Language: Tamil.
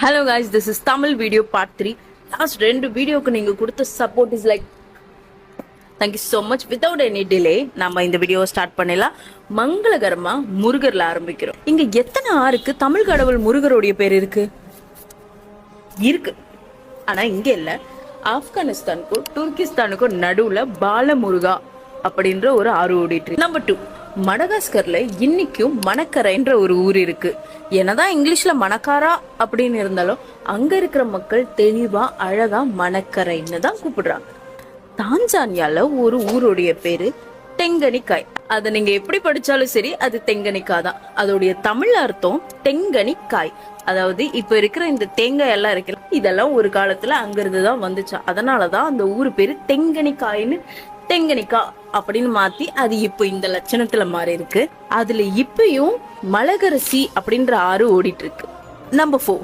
Hello guys, this is Tamil video part 3. Last 2 வீடியோக்கு நீங்க கொடுத்த support is like thank you so much. Without any delay நாம இந்த வீடியோவை ஸ்டார்ட் பண்ணலாம். மங்களகரமா முருகர்ல ஆரம்பிக்கிறோம். இங்க எத்தனை ஆருக்கு தமிழ் கடவுள் முருகருடைய பேர் இருக்கு? ஆனா இங்க இல்ல. ஆப்கானிஸ்தானுக்கும் துர்கிஸ்தானுக்கும் நடுவுல பாலமுருகா அப்படின்ற ஒரு ஆறு ஓடிட்டு இருக்கு. நம்பர் 2, மடகாஸ்கர்ல இன்னைக்கும் மணக்கரைன்ற ஒரு ஊர் இருக்கு. என்னதான் இங்கிலீஷ்ல மணக்காரா அப்படின்னு இருந்தாலும் அங்க இருக்கிற மக்கள் தெளிவா அழகா மணக்கரைன்னு தான் கூப்பிடுறாங்க. தான்சானியால ஒரு ஊருடைய பேரு தெங்கனிக்காய். அதை நீங்க எப்படி படிச்சாலும் சரி அது தெங்கனிக்காய் தான். அதோடைய தமிழ் அர்த்தம் தெங்கனிக்காய். அதாவது இப்ப இருக்கிற இந்த தேங்காய் எல்லாம் இருக்கு, இதெல்லாம் ஒரு காலத்துல அங்கிருந்து தான் வந்துச்சா. அதனாலதான் அந்த ஊரு பேரு தெங்கனிக்காய்னு தெங்கனிக்கா அப்படின்னு மாத்தி அது இப்போ இந்த லட்சணத்துல மாறி இருக்கு. அதுல இப்பயும் மலகரசி அப்படின்ற ஆறு ஓடிட்டு இருக்கு. நம்பர் 4,